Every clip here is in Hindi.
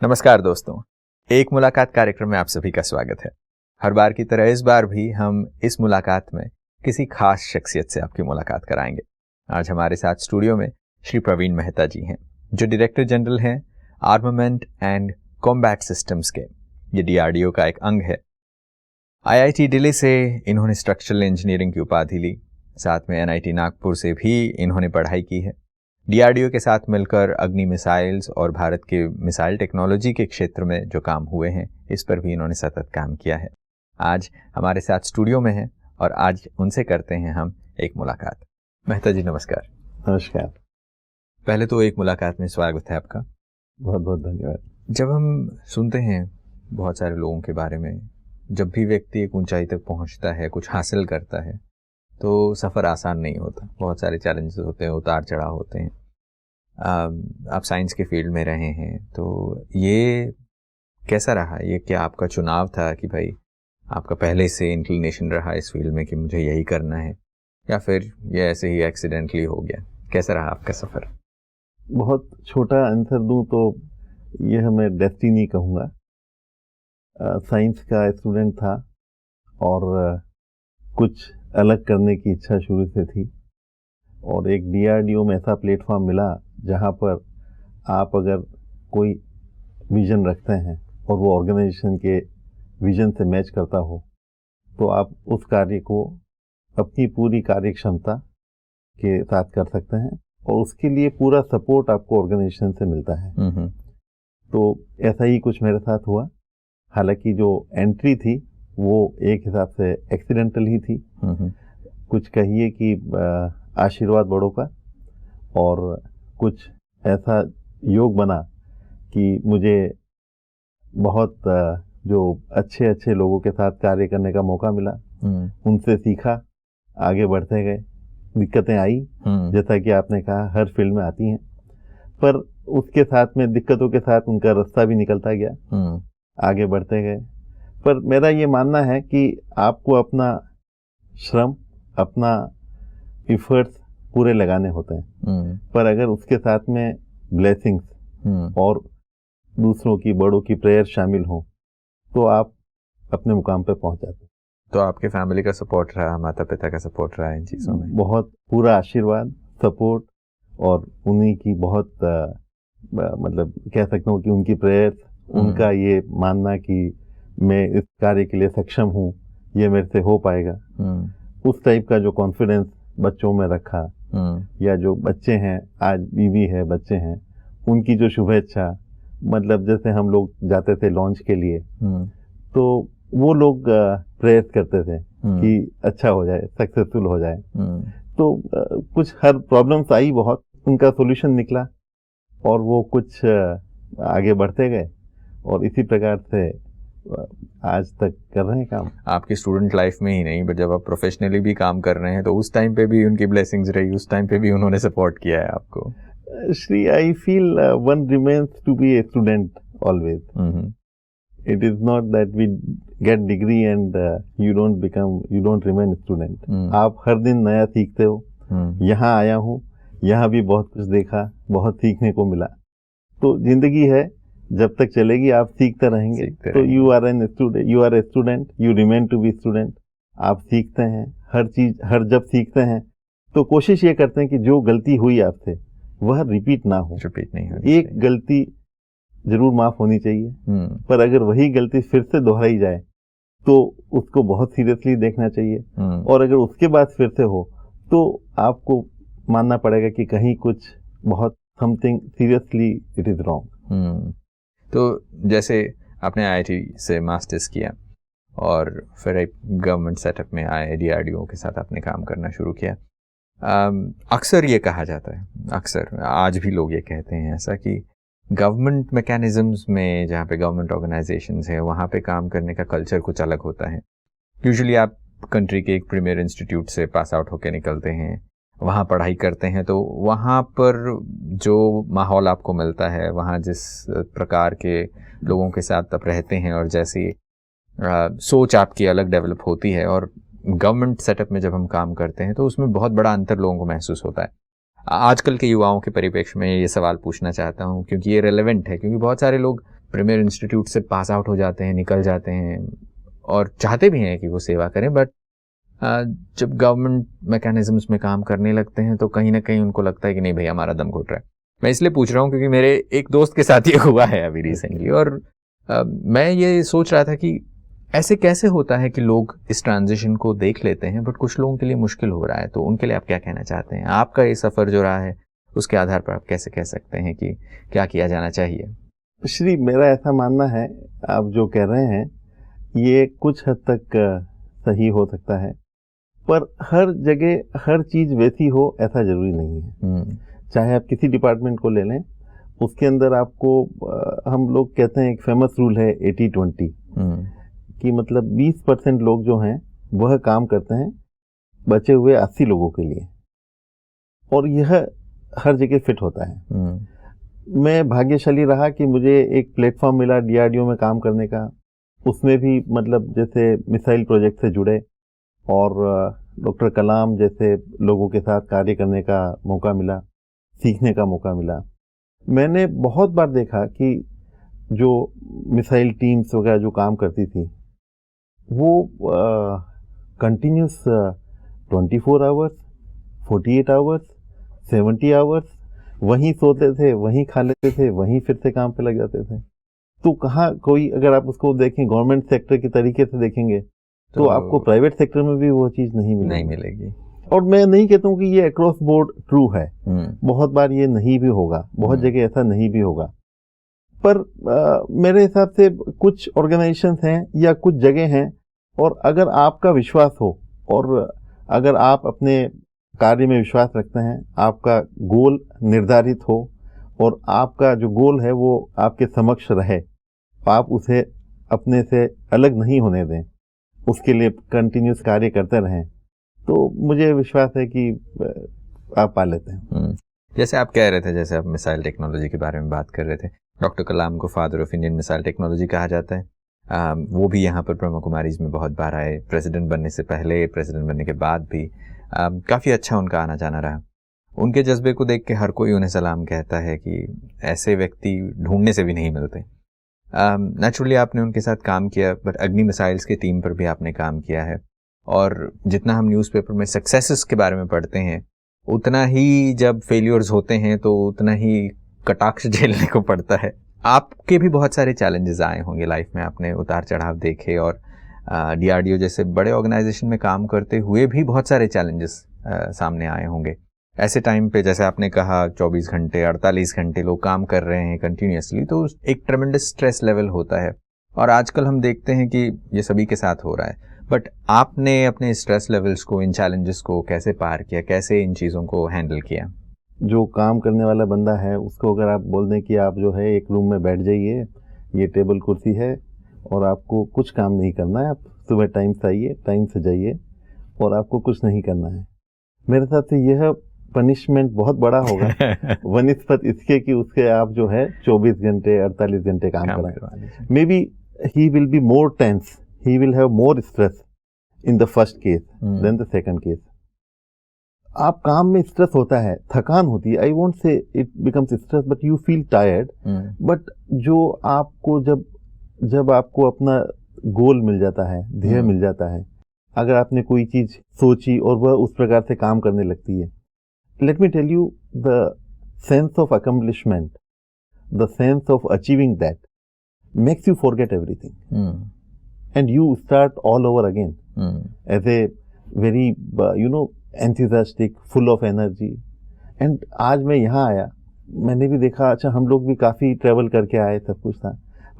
नमस्कार दोस्तों, एक मुलाकात कार्यक्रम में आप सभी का स्वागत है। हर बार की तरह इस बार भी हम इस मुलाकात में किसी खास शख्सियत से आपकी मुलाकात कराएंगे। आज हमारे साथ स्टूडियो में श्री प्रवीण मेहता जी हैं, जो डायरेक्टर जनरल हैं आर्मामेंट एंड कॉम्बैट सिस्टम्स के। ये डीआरडीओ का एक अंग है। आईआईटी दिल्ली से इन्होंने स्ट्रक्चरल इंजीनियरिंग की उपाधि ली। साथ में एनआईटी नागपुर से भी इन्होंने पढ़ाई की है। डीआरडीओ के साथ मिलकर अग्नि मिसाइल्स और भारत के मिसाइल टेक्नोलॉजी के क्षेत्र में जो काम हुए हैं, इस पर भी इन्होंने सतत काम किया है। आज हमारे साथ स्टूडियो में हैं और आज उनसे करते हैं हम एक मुलाकात। मेहता जी नमस्कार। नमस्कार। पहले तो एक मुलाकात में स्वागत है आपका। बहुत बहुत धन्यवाद। जब हम सुनते हैं बहुत सारे लोगों के बारे में, जब भी व्यक्ति एक ऊंचाई तक पहुंचता है, कुछ हासिल करता है, तो सफ़र आसान नहीं होता। बहुत सारे चैलेंजेस होते हैं, उतार चढ़ाव होते हैं। आप साइंस के फील्ड में रहे हैं, तो ये कैसा रहा? ये क्या आपका चुनाव था कि भाई आपका पहले से इंक्लिनेशन रहा इस फील्ड में कि मुझे यही करना है, या फिर ये ऐसे ही एक्सीडेंटली हो गया? कैसा रहा आपका सफ़र? बहुत छोटा आंसर दूं तो यह मैं डेस्टिनी कहूँगा। साइंस का स्टूडेंट था और कुछ अलग करने की इच्छा शुरू से थी, और एक डीआरडीओ में ऐसा प्लेटफॉर्म मिला जहां पर आप अगर कोई विजन रखते हैं और वो ऑर्गेनाइजेशन के विजन से मैच करता हो, तो आप उस कार्य को अपनी पूरी कार्य क्षमता के साथ कर सकते हैं और उसके लिए पूरा सपोर्ट आपको ऑर्गेनाइजेशन से मिलता है। तो ऐसा ही कुछ मेरे साथ हुआ। हालांकि जो एंट्री थी वो एक हिसाब से एक्सीडेंटल ही थी। कुछ कहिए कि आशीर्वाद बड़ों का, और कुछ ऐसा योग बना कि मुझे बहुत जो अच्छे अच्छे लोगों के साथ कार्य करने का मौका मिला। उनसे सीखा, आगे बढ़ते गए। दिक्कतें आई, जैसा कि आपने कहा हर फील्ड में आती हैं, पर उसके साथ में दिक्कतों के साथ उनका रास्ता भी निकलता गया। आगे बढ़ते गए। पर मेरा ये मानना है कि आपको अपना श्रम, अपना एफर्ट्स पूरे लगाने होते हैं, पर अगर उसके साथ में ब्लेसिंग्स और दूसरों की, बड़ों की प्रेयर शामिल हो, तो आप अपने मुकाम पे पहुंच जाते हैं। तो आपके फैमिली का सपोर्ट रहा, माता पिता का सपोर्ट रहा इन चीज़ों में? बहुत पूरा आशीर्वाद, सपोर्ट, और उन्हीं की बहुत मतलब कह सकता हूँ कि उनकी प्रेयर, उनका ये मानना कि मैं इस कार्य के लिए सक्षम हूँ, ये मेरे से हो पाएगा, उस टाइप का जो कॉन्फिडेंस बच्चों में रखा, या जो बच्चे हैं, आज बीवी है, बच्चे हैं, उनकी जो शुभेच्छा, मतलब जैसे हम लोग जाते थे लॉन्च के लिए, तो वो लोग प्रेयर करते थे कि अच्छा हो जाए, सक्सेसफुल हो जाए। तो कुछ हर प्रॉब्लम्स आई, बहुत उनका सॉल्यूशन निकला और वो कुछ आगे बढ़ते गए, और इसी प्रकार से आज तक कर रहे हैं काम। आपकी स्टूडेंट लाइफ में ही नहीं, बट जब आप प्रोफेशनली भी काम कर रहे हैं, तो उस टाइम पे भी उनकी ब्लेसिंग्स रही, उस टाइम पे भी उन्होंने सपोर्ट किया है आपको? Shri, I feel one remains to be a student always. It is not that we get degree and you don't remain student. आप हर दिन नया सीखते हो। यहाँ आया हूँ, यहाँ भी बहुत कुछ देखा, बहुत सीखने को मिला। तो जिंदगी है, जब तक चलेगी आप सीखते रहेंगे। तो you are a student, you remain to be student. आप सीखते हैं हर चीज, जब सीखते हैं तो कोशिश ये करते हैं कि जो गलती हुई आपसे वह रिपीट ना हो। रिपीट नहीं होनी एक गलती जरूर माफ होनी चाहिए, पर अगर वही गलती फिर से दोहराई जाए तो उसको बहुत सीरियसली देखना चाहिए, और अगर उसके बाद फिर से हो तो आपको मानना पड़ेगा कि कहीं कुछ बहुत something seriously it is wrong. तो जैसे आपने आईआईटी से मास्टर्स किया और फिर एक गवर्नमेंट सेटअप में आए, डीआरडीओ के साथ आपने काम करना शुरू किया। अक्सर ये कहा जाता है, अक्सर आज भी लोग ये कहते हैं ऐसा, कि गवर्नमेंट मैकेनिज्म्स में, जहाँ पे गवर्नमेंट ऑर्गेनाइजेशंस है, वहाँ पे काम करने का कल्चर कुछ अलग होता है। यूजुअली आप कंट्री के एक प्रीमियर इंस्टीट्यूट से पास आउट होकर निकलते हैं, वहाँ पढ़ाई करते हैं, तो वहाँ पर जो माहौल आपको मिलता है, वहाँ जिस प्रकार के लोगों के साथ आप रहते हैं और जैसी सोच आपकी अलग डेवलप होती है, और गवर्नमेंट सेटअप में जब हम काम करते हैं तो उसमें बहुत बड़ा अंतर लोगों को महसूस होता है। आजकल के युवाओं के परिप्रेक्ष्य में ये सवाल पूछना चाहता हूँ, क्योंकि ये रेलेवेंट है, क्योंकि बहुत सारे लोग प्रीमियर इंस्टीट्यूट से पास आउट हो जाते हैं, निकल जाते हैं और चाहते भी हैं कि वो सेवा करें, बट जब गवर्नमेंट मैकेनिज्म्स में काम करने लगते हैं तो कहीं ना कहीं उनको लगता है कि नहीं भाई हमारा दम घुट रहा है। मैं इसलिए पूछ रहा हूँ क्योंकि मेरे एक दोस्त के साथ ये हुआ है अभी रिसेंटली, और मैं ये सोच रहा था कि ऐसे कैसे होता है कि लोग इस ट्रांजिशन को देख लेते हैं बट कुछ लोगों के लिए मुश्किल हो रहा है। तो उनके लिए आप क्या कहना चाहते हैं? आपका ये सफ़र जो रहा है उसके आधार पर आप कैसे कह सकते हैं कि क्या किया जाना चाहिए? श्री, मेरा ऐसा मानना है, आप जो कह रहे हैं ये कुछ हद तक सही हो सकता है, पर हर जगह हर चीज़ वैसी हो ऐसा ज़रूरी नहीं है। चाहे आप किसी डिपार्टमेंट को ले लें, उसके अंदर आपको हम लोग कहते हैं एक फेमस रूल है 80-20 कि मतलब 20% लोग जो हैं वह काम करते हैं बचे हुए 80 लोगों के लिए, और यह हर जगह फिट होता है। मैं भाग्यशाली रहा कि मुझे एक प्लेटफॉर्म मिला DRDO में काम करने का। उसमें भी मतलब जैसे मिसाइल प्रोजेक्ट से जुड़े और डॉक्टर कलाम जैसे लोगों के साथ कार्य करने का मौका मिला, सीखने का मौका मिला। मैंने बहुत बार देखा कि जो मिसाइल टीम्स वगैरह जो काम करती थी वो कंटिन्यूस 24 आवर्स, 48 आवर्स, 70 आवर्स वहीं सोते थे, वहीं खा लेते थे, वहीं फिर से काम पे लग जाते थे। तो कहाँ कोई, अगर आप उसको देखें गवर्नमेंट सेक्टर के तरीके से देखेंगे तो आपको प्राइवेट सेक्टर में भी वो चीज़ नहीं मिलेगी। और मैं नहीं कहता हूँ कि ये अक्रॉस बोर्ड ट्रू है, बहुत बार ये नहीं भी होगा, बहुत जगह ऐसा नहीं भी होगा, पर मेरे हिसाब से कुछ ऑर्गेनाइजेशंस हैं या कुछ जगह हैं, और अगर आपका विश्वास हो और अगर आप अपने कार्य में विश्वास रखते हैं, आपका गोल निर्धारित हो और आपका जो गोल है वो आपके समक्ष रहे, आप उसे अपने से अलग नहीं होने दें, उसके लिए कंटिन्यूस कार्य करते रहें, तो मुझे विश्वास है कि आप पा लेते हैं। जैसे आप कह रहे थे, जैसे आप मिसाइल टेक्नोलॉजी के बारे में बात कर रहे थे, डॉक्टर कलाम को father of Indian missile technology कहा जाता है। वो भी यहाँ पर ब्रह्मा कुमारीज में बहुत बार आए, प्रेसिडेंट बनने से पहले, प्रेसिडेंट बनने के बाद भी काफ़ी अच्छा उनका आना जाना रहा। उनके जज्बे को देख के हर कोई उन्हें सलाम कहता है कि ऐसे व्यक्ति ढूंढने से भी नहीं मिलते। नेचुरली आपने उनके साथ काम किया, बट अग्नि मिसाइल्स की टीम पर भी आपने काम किया है, और जितना हम न्यूज़पेपर में सक्सेसेस के बारे में पढ़ते हैं उतना ही जब फेलियर्स होते हैं तो उतना ही कटाक्ष झेलने को पड़ता है। आपके भी बहुत सारे चैलेंजेस आए होंगे लाइफ में, आपने उतार चढ़ाव देखे, और DRDO जैसे बड़े ऑर्गेनाइजेशन में काम करते हुए भी बहुत सारे चैलेंजेस सामने आए होंगे। ऐसे टाइम पे जैसे आपने कहा 24 घंटे 48 घंटे लोग काम कर रहे हैं कंटिन्यूसली, तो एक ट्रेमेंडस स्ट्रेस लेवल होता है, और आजकल हम देखते हैं कि ये सभी के साथ हो रहा है। बट आपने अपने स्ट्रेस लेवल्स को, इन चैलेंजेस को कैसे पार किया, कैसे इन चीज़ों को हैंडल किया? जो काम करने वाला बंदा है उसको अगर आप बोल दें कि आप जो है एक रूम में बैठ जाइए, ये टेबल कुर्सी है और आपको कुछ काम नहीं करना है, आप सुबह टाइम से आइए, टाइम से जाइए और आपको कुछ नहीं करना है, मेरे साथ से यह पनिशमेंट बहुत बड़ा होगा वनिस्पत इसके कि उसके आप जो है 24 घंटे 48 घंटे काम कराएं। May be he will be more tense, he will have more stress in the first case than the second case. आप काम में स्ट्रेस होता है, थकान होती है, I won't say it becomes stress but you feel tired, but जो आपको जब आपको अपना गोल मिल जाता है, ध्येय मिल जाता है, अगर आपने कोई चीज सोची और वह उस प्रकार से काम करने लगती है, let me tell you, the sense of accomplishment, the sense of achieving that makes you forget everything and you start all over again as a very enthusiastic, full of energy. and आज मैं यहाँ आया, मैंने भी देखा, अच्छा हम लोग भी काफ़ी ट्रैवल करके आए, सब कुछ था,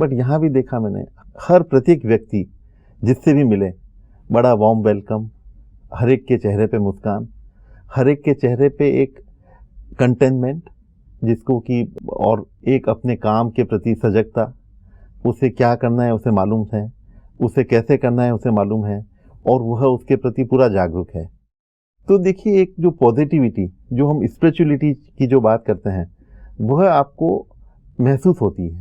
बट यहाँ भी देखा मैंने हर प्रत्येक व्यक्ति जिससे भी मिले बड़ा वार्म वेलकम, हर एक के चेहरे पे मुस्कान, हर एक के चेहरे पे एक कंटेनमेंट जिसको कि, और एक अपने काम के प्रति सजगता, उसे क्या करना है उसे मालूम है, उसे कैसे करना है उसे मालूम है, और वह उसके प्रति पूरा जागरूक है। तो देखिए, एक जो पॉजिटिविटी, जो हम स्पिरिचुअलिटी की जो बात करते हैं, वह आपको महसूस होती है।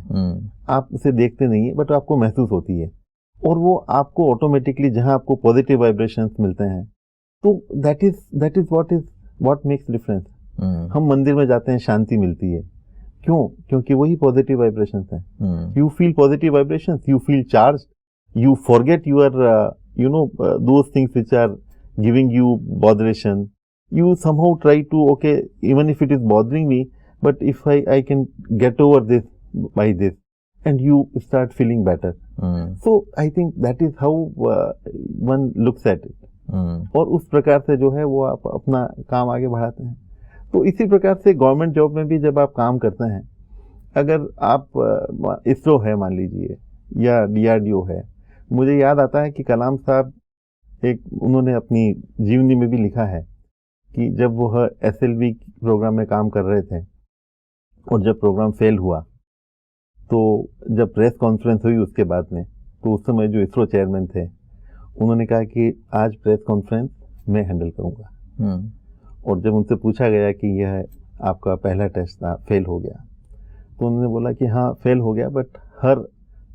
आप उसे देखते नहीं है बट आपको महसूस होती है, और वो आपको ऑटोमेटिकली, जहां आपको पॉजिटिव वाइब्रेशंस मिलते हैं, तो that is what makes difference. हम मंदिर में जाते हैं, शांति मिलती है, क्यों? क्योंकि वही पॉजिटिव वाइब्रेशंस हैं। You feel positive vibrations, you feel charge, you forget your those things which are giving you botheration. You somehow try to, okay, even if it is bothering me, but if I can get over this by this, and you start feeling better. So I think that is how one looks at it. और उस प्रकार से जो है वो आप अपना काम आगे बढ़ाते हैं। तो इसी प्रकार से गवर्नमेंट जॉब में भी जब आप काम करते हैं, अगर आप इसरो है मान लीजिए या DRDO है, मुझे याद आता है कि कलाम साहब उन्होंने अपनी जीवनी में भी लिखा है कि जब वो SLV प्रोग्राम में काम कर रहे थे और जब प्रोग्राम फेल हुआ, तो जब प्रेस कॉन्फ्रेंस हुई उसके बाद में, तो उस समय जो इसरो चेयरमैन थे उन्होंने कहा कि आज प्रेस कॉन्फ्रेंस मैं हैंडल करूँगा। और जब उनसे पूछा गया कि यह आपका पहला टेस्ट था, फेल हो गया, तो उन्होंने बोला कि हाँ फेल हो गया, बट हर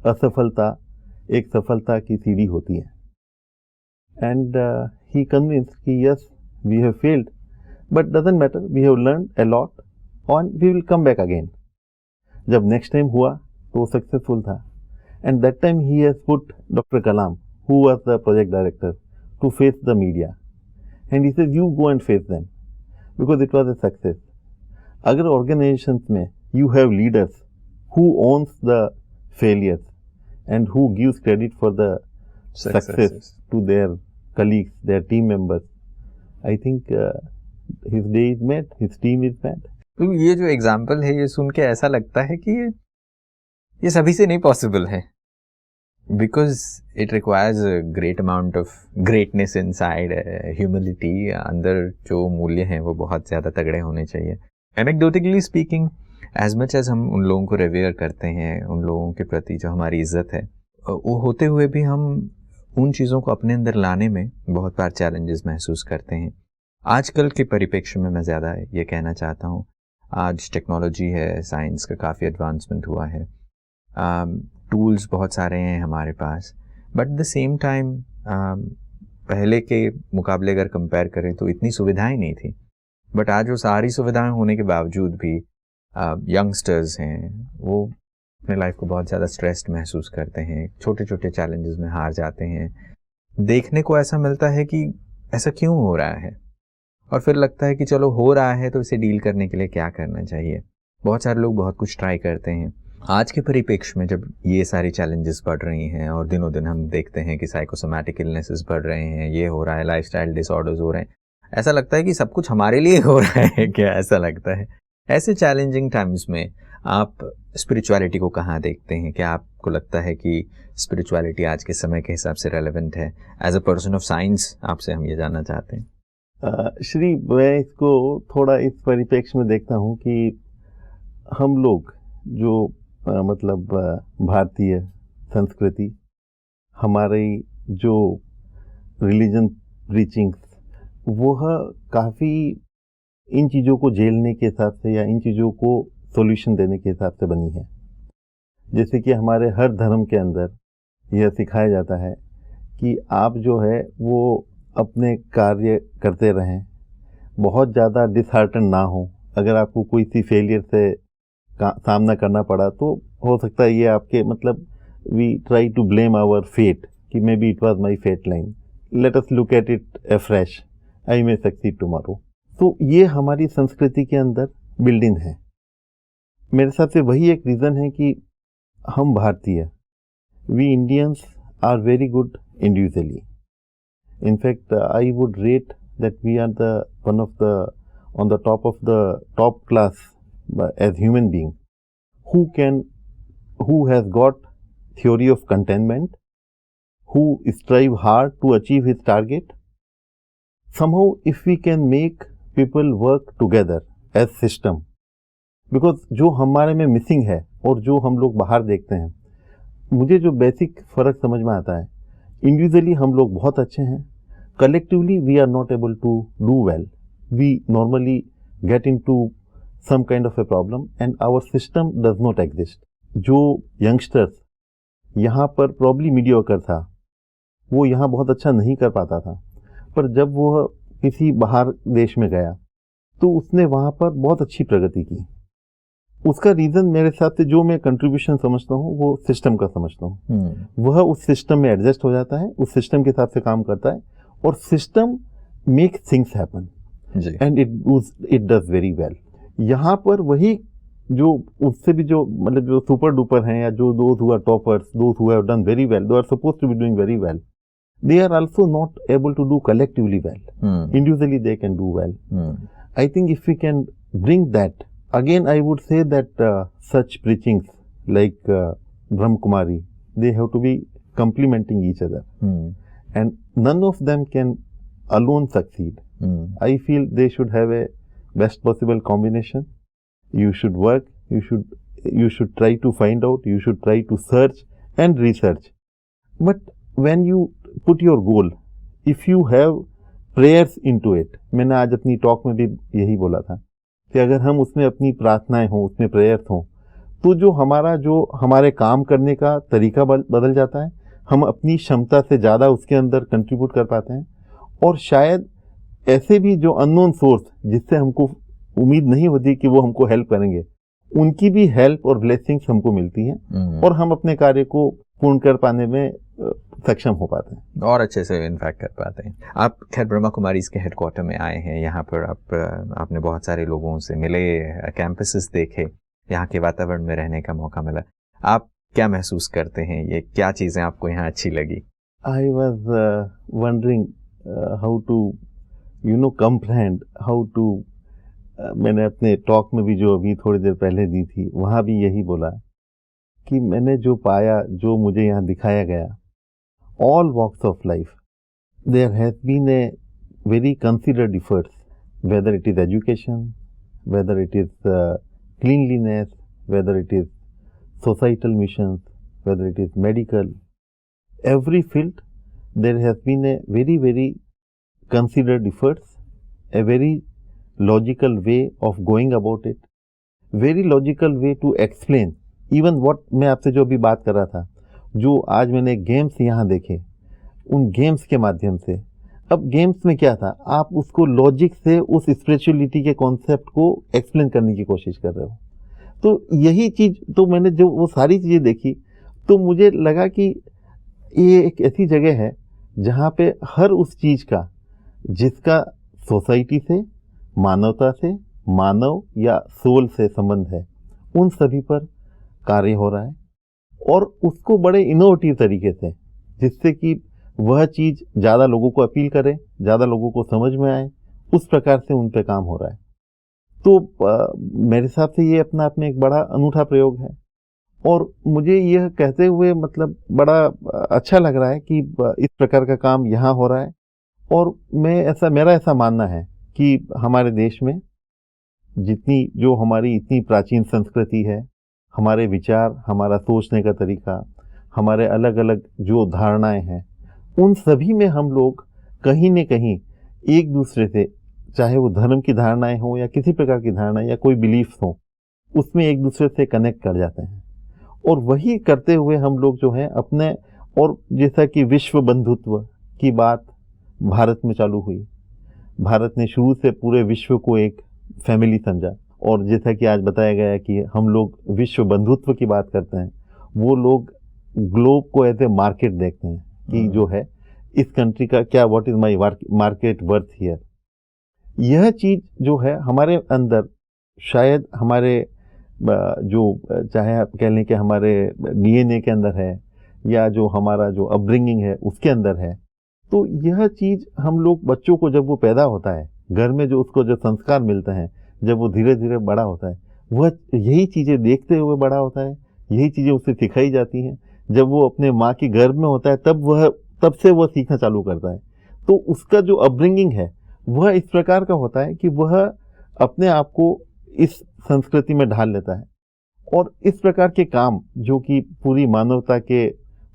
असफलता एक सफलता की सीढ़ी होती है। एंड ही कन्विंस्ड कि yes we have failed but doesn't matter, we have learn a lot and we will come back again. जब नेक्स्ट टाइम हुआ तो वो सक्सेसफुल था, and that time he has put doctor Kalam who was the project director to face the media, and he said you go and face them because it was a success. अगर ऑर्गेनाइजेशंस में you have leaders who owns the failures and who gives credit for the success to their colleagues, their team members, I think his day is met, his team is met. तो ये जो एग्जाम्पल है ये सुन के ऐसा लगता है कि ये सभी से नहीं पॉसिबल है, because it requires a great amount of greatness inside, humility, अंदर जो मूल्य हैं वो बहुत ज़्यादा तगड़े होने चाहिए। एनेक्डोटिकली स्पीकिंग, एज मच एज हम उन लोगों को रिवेयर करते हैं, उन लोगों के प्रति जो हमारी इज्जत है, वो होते हुए भी हम उन चीज़ों को अपने अंदर लाने में बहुत बार चैलेंजेस महसूस करते हैं। आजकल के परिप्रेक्ष्य में मैं ज़्यादा ये कहना चाहता हूँ, आज टेक्नोलॉजी है, साइंस का काफ़ी एडवांसमेंट हुआ है, टूल्स बहुत सारे हैं हमारे पास, but at the same time पहले के मुकाबले अगर कंपेयर करें तो इतनी सुविधाएं नहीं थी। बट आज वो सारी सुविधाएं होने के बावजूद भी यंगस्टर्स हैं वो अपने लाइफ को बहुत ज़्यादा स्ट्रेस्ड महसूस करते हैं, छोटे छोटे चैलेंजेस में हार जाते हैं। देखने को ऐसा मिलता है कि ऐसा क्यों हो रहा है, और फिर लगता है कि चलो हो रहा है तो इसे डील करने के लिए क्या करना चाहिए। बहुत सारे लोग बहुत कुछ ट्राई करते हैं। आज के परिप्रेक्ष्य में जब ये सारी चैलेंजेस बढ़ रही हैं और दिनों दिन हम देखते हैं कि साइकोसोमैटिक इलनेसेस बढ़ रहे हैं, ये हो रहा है, लाइफस्टाइल डिसऑर्डर्स हो रहे हैं, ऐसा लगता है कि सब कुछ हमारे लिए हो रहा है क्या, ऐसा लगता है। ऐसे चैलेंजिंग टाइम्स में आप स्पिरिचुअलिटी को कहाँ देखते हैं? क्या आपको लगता है कि स्पिरिचुअलिटी आज के समय के हिसाब से रेलेवेंट है? As a person of science आपसे हम ये जानना चाहते हैं। श्री, मैं इसको थोड़ा इस परिप्रेक्ष्य में देखता हूँ कि हम लोग जो मतलब भारतीय संस्कृति, हमारी जो रिलीजन प्रीचिंग्स, वह काफ़ी इन चीज़ों को झेलने के हिसाब से या इन चीज़ों को सॉल्यूशन देने के हिसाब से बनी है। जैसे कि हमारे हर धर्म के अंदर यह सिखाया जाता है कि आप जो है वो अपने कार्य करते रहें, बहुत ज़्यादा डिसहार्टन ना हो। अगर आपको कोई सी फेलियर से सामना करना पड़ा तो हो सकता है ये आपके मतलब we try to blame our fate कि maybe it was my fate line, let us look at it afresh, I may succeed tomorrow. तो ये हमारी संस्कृति के अंदर बिल्डिंग है। मेरे हिसाब से वही एक रीज़न है कि हम भारतीय, we Indians are very good individually. In fact I would rate that we are the one of the on the top class as human being who has got theory of contentment, who strive hard to achieve his target. Somehow if we can make people work together as system, because जो हमारे में मिसिंग है और जो हम लोग बाहर देखते हैं, मुझे जो बेसिक फ़र्क समझ में आता है, इंडिविजुअली हम लोग बहुत अच्छे हैं, collectively we are not able to do well, we normally get into some kind of a problem and our system does not exist. जो यंगस्टर्स यहाँ पर प्रॉब्ली मीडियोकर था, वो यहाँ बहुत अच्छा नहीं कर पाता था, पर जब वो किसी बाहर देश में गया तो उसने वहाँ पर बहुत अच्छी प्रगति की। उसका रीज़न मेरे हिसाब से जो मैं कंट्रीब्यूशन समझता हूँ वो सिस्टम का समझता हूँ। वह उस सिस्टम में एडजस्ट हो जाता है, उस सिस्टम के हिसाब से काम करता है और system make things happen and it does very well. यहाँ पर वही जो उससे भी जो मतलब जो सुपर डुपर हैं या जो those who are toppers, those who have done very well, they are supposed to be doing very well, they are also not able to do collectively well. Individually they can do well. I think if we can bring that, again I would say that such preachings like Brahma Kumari, they have to be complementing each other. And none of them can alone succeed. I feel they should have a best possible combination. You should work, you should try to find out, you should try to search and research. But when you put your goal, if you have prayers into it, मैंने आज अपनी टॉक में भी यही बोला था कि अगर हम उसमें अपनी प्रार्थनाएं हों, उसमें प्रेयर्स हों, तो जो हमारे काम करने का तरीका बदल जाता है, हम अपनी क्षमता से ज़्यादा उसके अंदर कंट्रीब्यूट कर पाते हैं और शायद ऐसे भी जो अननोन सोर्स जिससे हमको उम्मीद नहीं होती कि वो हमको हेल्प करेंगे, उनकी भी हेल्प और ब्लेसिंग्स हमको मिलती हैं और हम अपने कार्य को पूर्ण कर पाने में सक्षम हो पाते हैं और अच्छे से इन्फैक्ट कर पाते हैं। आप खैर ब्रह्मा कुमारीज के हेडक्वार्टर में आए हैं, यहाँ पर आपने बहुत सारे लोगों से मिले, कैंपसेस देखे, यहाँ के वातावरण में रहने का मौका मिला। आप क्या महसूस करते हैं, ये क्या चीज़ें आपको यहाँ अच्छी लगी? I was wondering how to comprehend how to मैंने अपने टॉक में भी जो अभी थोड़ी देर पहले दी थी वहाँ भी यही बोला कि मैंने जो पाया, जो मुझे यहाँ दिखाया गया, all walks of life, there has been a very considered efforts, whether it is education, whether it is cleanliness, whether it is societal missions, whether it is medical, every field, there has been a very, very considered efforts, a very logical way of going about it, very logical way to explain, even what मैं आपसे जो अभी बात कर रहा था, जो आज मैंने गेम्स यहाँ देखे, उन गेम्स के माध्यम से, अब गेम्स में क्या था, आप उसको लॉजिक से उस स्पिरिचुअलिटी के कॉन्सेप्ट को एक्सप्लेन करने की कोशिश कर रहे हो। तो यही चीज़, तो मैंने जो वो सारी चीज़ें देखी तो मुझे लगा कि ये एक ऐसी जगह है जहाँ पे हर उस चीज़ का जिसका सोसाइटी से, मानवता से, मानव या सोल से संबंध है, उन सभी पर कार्य हो रहा है और उसको बड़े इनोवेटिव तरीके से, जिससे कि वह चीज़ ज़्यादा लोगों को अपील करे, ज़्यादा लोगों को समझ में आए, उस प्रकार से उन पे काम हो रहा है। तो मेरे हिसाब से ये अपना आप में एक बड़ा अनूठा प्रयोग है और मुझे यह कहते हुए मतलब बड़ा अच्छा लग रहा है कि इस प्रकार का काम यहाँ हो रहा है और मेरा ऐसा मानना है कि हमारे देश में जितनी जो हमारी इतनी प्राचीन संस्कृति है, हमारे विचार, हमारा सोचने का तरीका, हमारे अलग अलग जो धारणाएं हैं, उन सभी में हम लोग कहीं न कहीं एक दूसरे से, चाहे वो धर्म की धारणाएं हो या किसी प्रकार की धारणाएं या कोई बिलीफ्स हो, उसमें एक दूसरे से कनेक्ट कर जाते हैं और वही करते हुए हम लोग जो है अपने, और जैसा कि विश्व बंधुत्व की बात भारत में चालू हुई, भारत ने शुरू से पूरे विश्व को एक फैमिली समझा और जैसा कि आज बताया गया है कि हम लोग विश्व बंधुत्व की बात करते हैं, वो लोग ग्लोब को एज ए मार्केट देखते हैं कि जो है इस कंट्री का क्या, what is my market worth here. यह चीज़ जो है हमारे अंदर, शायद हमारे जो, चाहे आप कह लें कि हमारे डीएनए के अंदर है या जो हमारा जो अपब्रिंगिंग है उसके अंदर है, तो यह चीज़ हम लोग बच्चों को जब वो पैदा होता है घर में, जो उसको जो संस्कार मिलते हैं, जब वो धीरे धीरे बड़ा होता है, वह यही चीज़ें देखते हुए बड़ा होता है, यही चीज़ें उसे सिखाई जाती हैं। जब वो अपने माँ की गर्भ में होता है तब से वह सीखना चालू करता है। तो उसका जो अपब्रिंगिंग है वह इस प्रकार का होता है कि वह अपने आप को इस संस्कृति में ढाल लेता है और इस प्रकार के काम जो कि पूरी मानवता के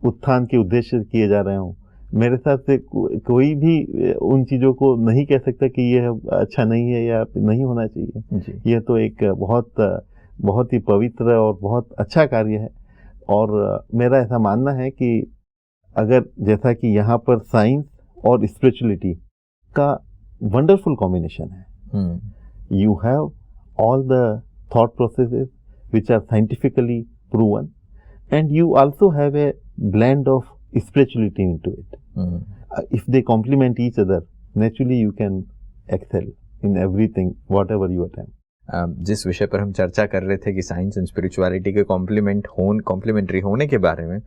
उत्थान के उद्देश्य से किए जा रहे हों, मेरे हिसाब से कोई भी उन चीज़ों को नहीं कह सकता कि यह अच्छा नहीं है या नहीं होना चाहिए। यह तो एक बहुत ही पवित्र और बहुत अच्छा कार्य है और मेरा ऐसा मानना है कि अगर जैसा कि यहाँ पर साइंस और स्पिरिचुअलिटी का वंडरफुल कॉम्बिनेशन है, you have all the thought processes, which are scientifically proven, and you also have a blend of spirituality into it. If they complement each other, naturally you can excel in everything, whatever you attempt. जिस विषय पर हम चर्चा कर रहे थे कि साइंस एंड स्पिरिचुअलिटी के कॉम्प्लीमेंट्री होने के बारे में,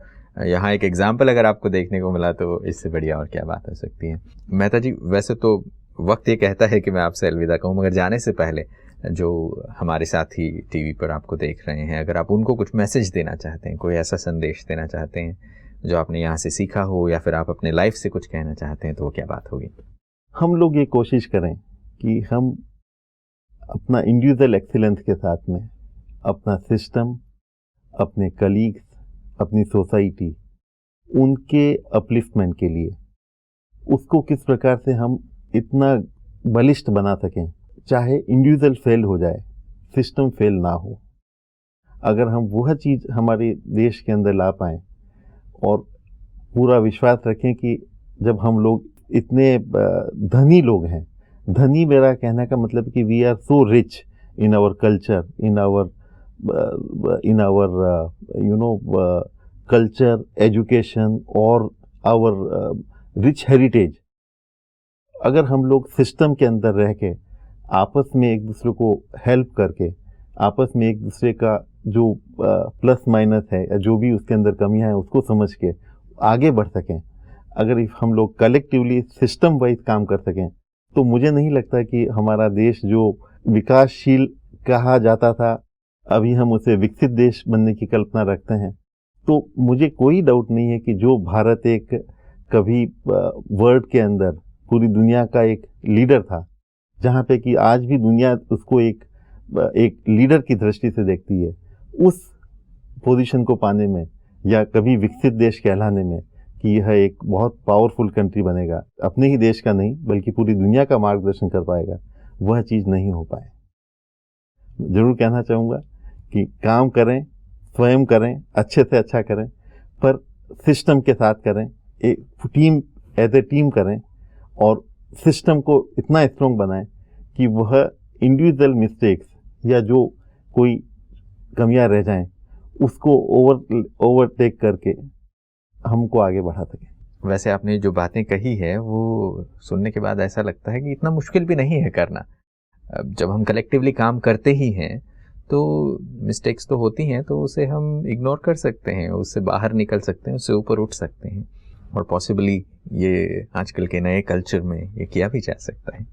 यहाँ एक एग्जाम्पल अगर आपको देखने को मिला तो इससे बढ़िया और क्या बात हो सकती है। मेहता जी, वैसे तो वक्त ये कहता है कि मैं आपसे अलविदा कहूँ, मगर जाने से पहले जो हमारे साथी टीवी पर आपको देख रहे हैं, अगर आप उनको कुछ मैसेज देना चाहते हैं, कोई ऐसा संदेश देना चाहते हैं जो आपने यहाँ से सीखा हो, या फिर आप अपने लाइफ से कुछ कहना चाहते हैं, तो वो क्या बात होगी? हम लोग ये कोशिश करें कि हम अपना इंडिविजुअल एक्सीलेंस के साथ में अपना सिस्टम, अपने कलीग्स, अपनी सोसाइटी, उनके अपलिफ्टमेंट के लिए उसको किस प्रकार से हम इतना बलिष्ठ बना सकें, चाहे इंडिविजुअल फेल हो जाए, सिस्टम फेल ना हो। अगर हम वह चीज़ हमारे देश के अंदर ला पाएँ और पूरा विश्वास रखें कि जब हम लोग इतने धनी लोग हैं, धनी मेरा कहने का मतलब कि we are so rich in our culture, in our culture, education और आवर रिच हेरिटेज। अगर हम लोग सिस्टम के अंदर रह के आपस में एक दूसरे को हेल्प करके, आपस में एक दूसरे का जो प्लस माइनस है या जो भी उसके अंदर कमियां हैं उसको समझ के आगे बढ़ सकें, अगर हम लोग कलेक्टिवली सिस्टम वाइज काम कर सकें, तो मुझे नहीं लगता कि हमारा देश जो विकासशील कहा जाता था, अभी हम उसे विकसित देश बनने की कल्पना रखते हैं। तो मुझे कोई डाउट नहीं है कि जो भारत एक कभी वर्ल्ड के अंदर पूरी दुनिया का एक लीडर था, जहाँ पे कि आज भी दुनिया उसको एक लीडर की दृष्टि से देखती है, उस पोजीशन को पाने में या कभी विकसित देश कहलाने में कि यह एक बहुत पावरफुल कंट्री बनेगा, अपने ही देश का नहीं बल्कि पूरी दुनिया का मार्गदर्शन कर पाएगा, वह चीज़ नहीं हो पाए। जरूर कहना चाहूँगा कि काम करें, स्वयं करें, अच्छे से अच्छा करें, पर सिस्टम के साथ करें, एक टीम एज ए टीम करें और सिस्टम को इतना स्ट्रॉन्ग बनाएं कि वह इंडिविजुअल मिस्टेक्स या जो कोई कमियां रह जाएं उसको ओवरटेक करके हमको आगे बढ़ा सकें। वैसे आपने जो बातें कही है वो सुनने के बाद ऐसा लगता है कि इतना मुश्किल भी नहीं है करना। जब हम कलेक्टिवली काम करते ही हैं तो मिस्टेक्स तो होती हैं, तो उसे हम इग्नोर कर सकते हैं, उससे बाहर निकल सकते हैं, उससे ऊपर उठ सकते हैं, और पॉसिबली ये आजकल के नए कल्चर में ये किया भी जा सकता है।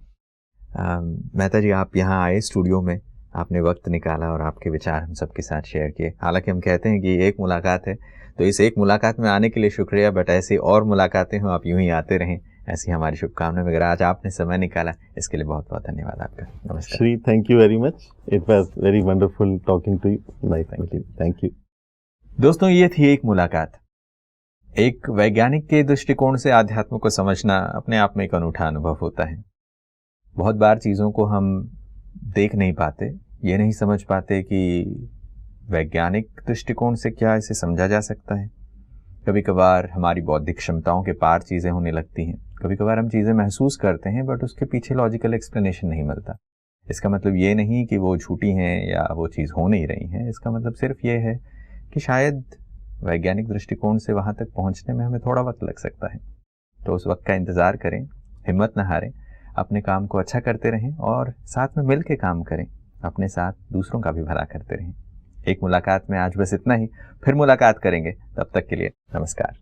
मेहता जी, आप यहाँ आए स्टूडियो में, आपने वक्त निकाला और आपके विचार हम सबके साथ शेयर किए। हालांकि हम कहते हैं कि एक मुलाकात है, तो इस एक मुलाकात में आने के लिए शुक्रिया, बट ऐसी और मुलाकातें हों, आप यूं ही आते रहें, ऐसी हमारी शुभकामनाएं। मगर आज आपने समय निकाला, इसके लिए बहुत बहुत धन्यवाद आपका। नमस्कार Shri, thank you very much, it was very wonderful talking to you. Nice, thank you. दोस्तों, ये थी एक मुलाकात। एक वैज्ञानिक के दृष्टिकोण से आध्यात्म को समझना अपने आप में एक अनूठा अनुभव होता है। बहुत बार चीज़ों को हम देख नहीं पाते, ये नहीं समझ पाते कि वैज्ञानिक दृष्टिकोण से क्या इसे समझा जा सकता है। कभी कभार हमारी बौद्धिक क्षमताओं के पार चीज़ें होने लगती हैं, कभी कभार हम चीज़ें महसूस करते हैं बट उसके पीछे लॉजिकल एक्सप्लेनेशन नहीं मिलता। इसका मतलब ये नहीं कि वो झूठी हैं या वो चीज़ हो नहीं रही है, इसका मतलब सिर्फ ये है कि शायद वैज्ञानिक दृष्टिकोण से वहाँ तक पहुँचने में हमें थोड़ा वक्त लग सकता है। तो उस वक्त का इंतज़ार करें, हिम्मत न हारें, अपने काम को अच्छा करते रहें और साथ में मिल के काम करें, अपने साथ दूसरों का भी भला करते रहें। एक मुलाकात में आज बस इतना ही, फिर मुलाकात करेंगे, तब तक के लिए नमस्कार।